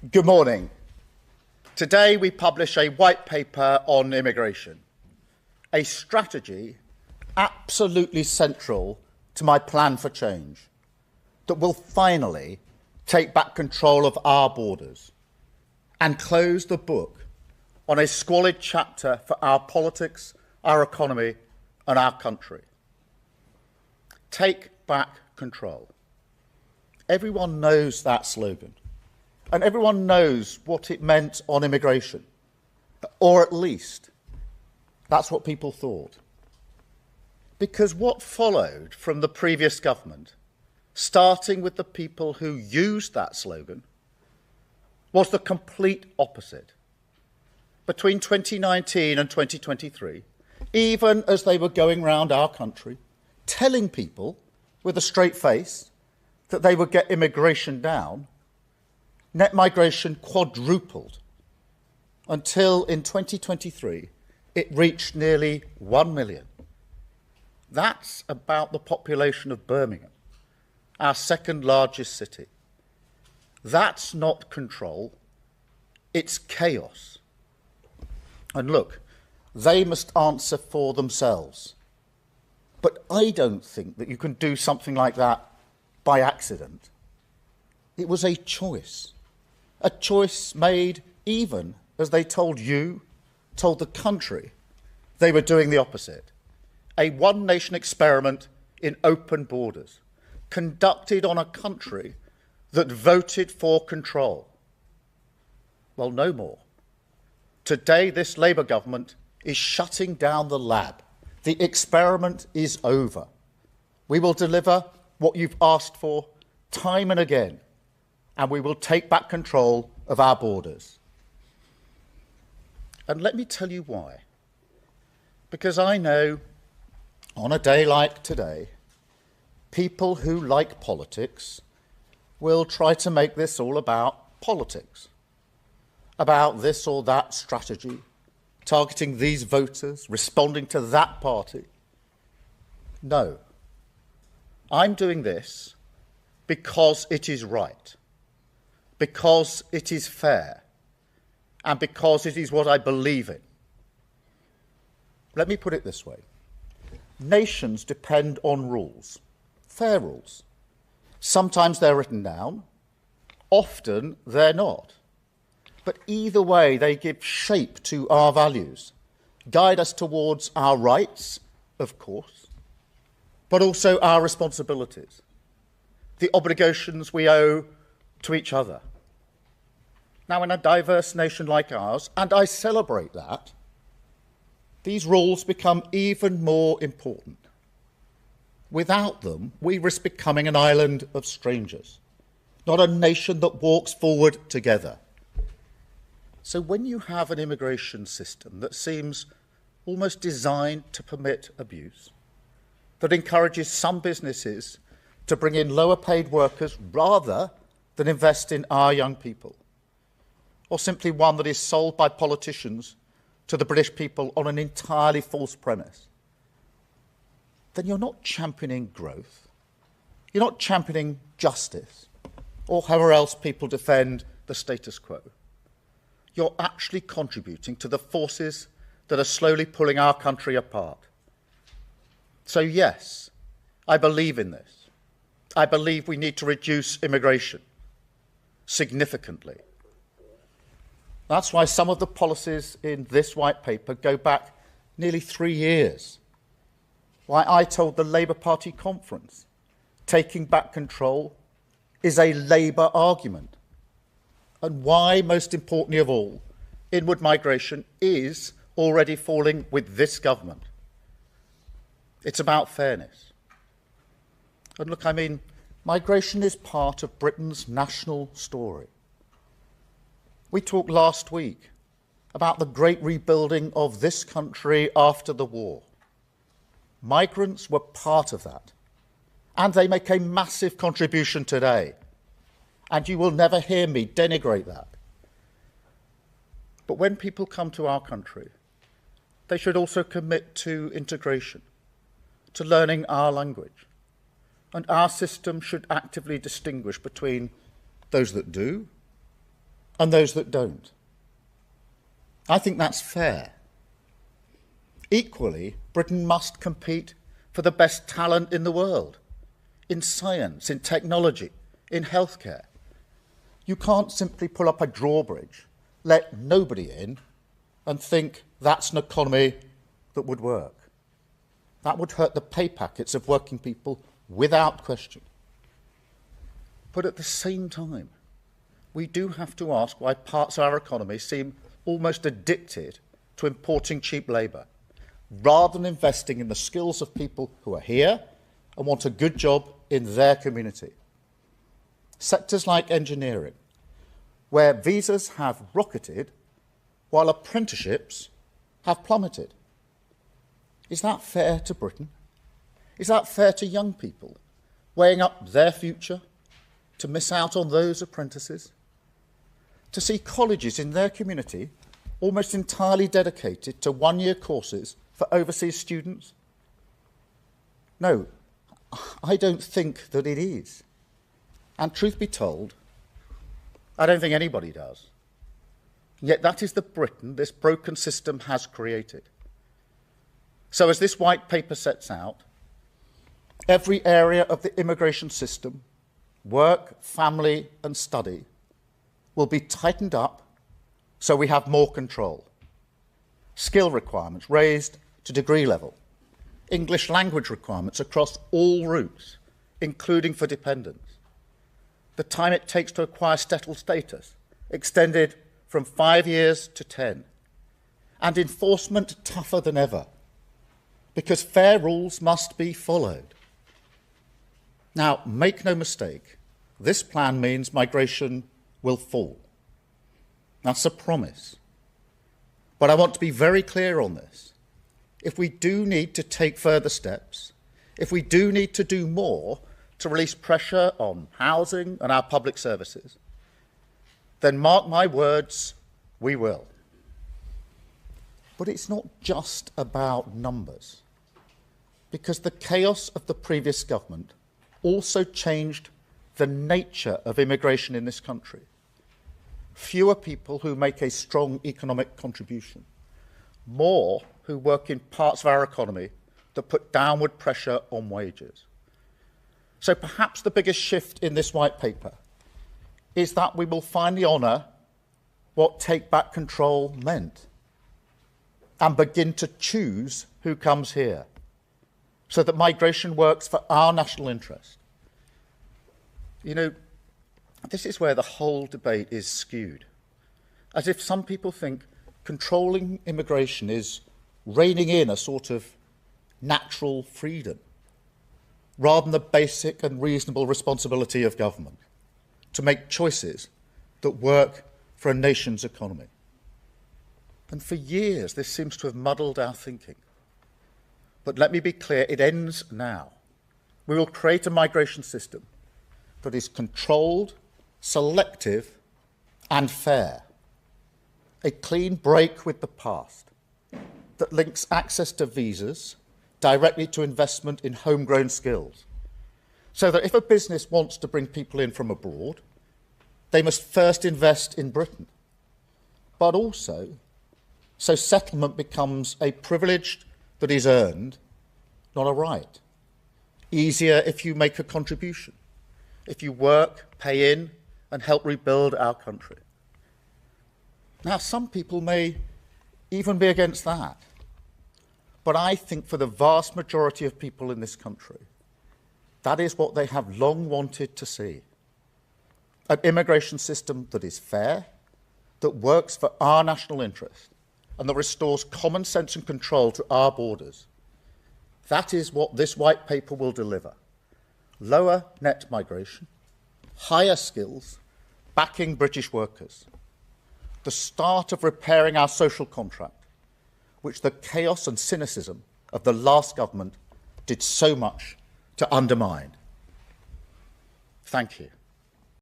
Good morning. Today we publish a white paper on immigration, a strategy absolutely central to my plan for change that will finally take back control of our borders and close the book on a squalid chapter for our politics, our economy and our country. Take back control. Everyone knows that slogan. And everyone knows what it meant on immigration. Or at least, that's what people thought. Because what followed from the previous government, starting with the people who used that slogan, was the complete opposite. Between 2019 and 2023, even as they were going round our country, telling people with a straight face that they would get immigration down, net migration quadrupled until in 2023 it reached nearly 1 million. That's about the population of Birmingham, our second largest city. That's not control, it's chaos. And look, they must answer for themselves. But I don't think that you can do something like that by accident. It was a choice made even as they told you, told the country, they were doing the opposite. A one-nation experiment in open borders, conducted on a country that voted for control. Well, no more. Today, this Labour government is shutting down the lab. The experiment is over. We will deliver what you've asked for time and again, and we will take back control of our borders. And let me tell you why. Because I know, on a day like today, people who like politics will try to make this all about politics, about this or that strategy, targeting these voters, responding to that party. No. I'm doing this because it is right, because it is fair, and because it is what I believe in. Let me put it this way. Nations depend on rules, fair rules. Sometimes they're written down, often they're not. But either way, they give shape to our values, guide us towards our rights, of course, but also our responsibilities, the obligations we owe to each other. Now, in a diverse nation like ours, and I celebrate that, these rules become even more important. Without them, we risk becoming an island of strangers, not a nation that walks forward together. So when you have an immigration system that seems almost designed to permit abuse, that encourages some businesses to bring in lower paid workers rather than invest in our young people, or simply one that is sold by politicians to the British people on an entirely false premise, then you're not championing growth, you're not championing justice, or however else people defend the status quo. You're actually contributing to the forces that are slowly pulling our country apart. So yes, I believe in this. I believe we need to reduce immigration significantly. That's why some of the policies in this white paper go back nearly 3 years. Why I told the Labour Party conference, taking back control is a Labour argument. And why, most importantly of all, inward migration is already falling with this government. It's about fairness. And look, migration is part of Britain's national story. We talked last week about the great rebuilding of this country after the war. Migrants were part of that, and they make a massive contribution today. And you will never hear me denigrate that. But when people come to our country, they should also commit to integration, to learning our language. And our system should actively distinguish between those that do and those that don't. I think that's fair. Equally, Britain must compete for the best talent in the world, in science, in technology, in healthcare. You can't simply pull up a drawbridge, let nobody in, and think that's an economy that would work. That would hurt the pay packets of working people without question. But at the same time, we do have to ask why parts of our economy seem almost addicted to importing cheap labour, rather than investing in the skills of people who are here and want a good job in their community. Sectors like engineering, where visas have rocketed while apprenticeships have plummeted. Is that fair to Britain? Is that fair to young people, weighing up their future to miss out on those apprentices? To see colleges in their community almost entirely dedicated to one-year courses for overseas students? No, I don't think that it is. And truth be told, I don't think anybody does. Yet that is the Britain this broken system has created. So as this white paper sets out, every area of the immigration system, work, family and study, will be tightened up so we have more control. Skill requirements raised to degree level. English language requirements across all routes, including for dependents. The time it takes to acquire settled status extended from 5 years to 10. And enforcement tougher than ever, because fair rules must be followed. Now, make no mistake, this plan means migration will fall. That's a promise. But I want to be very clear on this. If we do need to take further steps, if we do need to do more to release pressure on housing and our public services, then mark my words, we will. But it's not just about numbers, because the chaos of the previous government also changed the nature of immigration in this country. Fewer people who make a strong economic contribution, more who work in parts of our economy that put downward pressure on wages. So perhaps the biggest shift in this white paper is that we will finally honour what take back control meant and begin to choose who comes here so that migration works for our national interest. You know, this is where the whole debate is skewed, as if some people think controlling immigration is reining in a sort of natural freedom, rather than the basic and reasonable responsibility of government to make choices that work for a nation's economy. And for years, this seems to have muddled our thinking. But let me be clear, it ends now. We will create a migration system that is controlled, selective and fair. A clean break with the past that links access to visas directly to investment in homegrown skills, so that if a business wants to bring people in from abroad, they must first invest in Britain, but also so settlement becomes a privilege that is earned, not a right. Easier if you make a contribution, if you work, pay in, and help rebuild our country. Now, some people may even be against that, but I think for the vast majority of people in this country, that is what they have long wanted to see. An immigration system that is fair, that works for our national interest, and that restores common sense and control to our borders. That is what this white paper will deliver. Lower net migration, higher skills, backing British workers. The start of repairing our social contract, which the chaos and cynicism of the last government did so much to undermine. Thank you.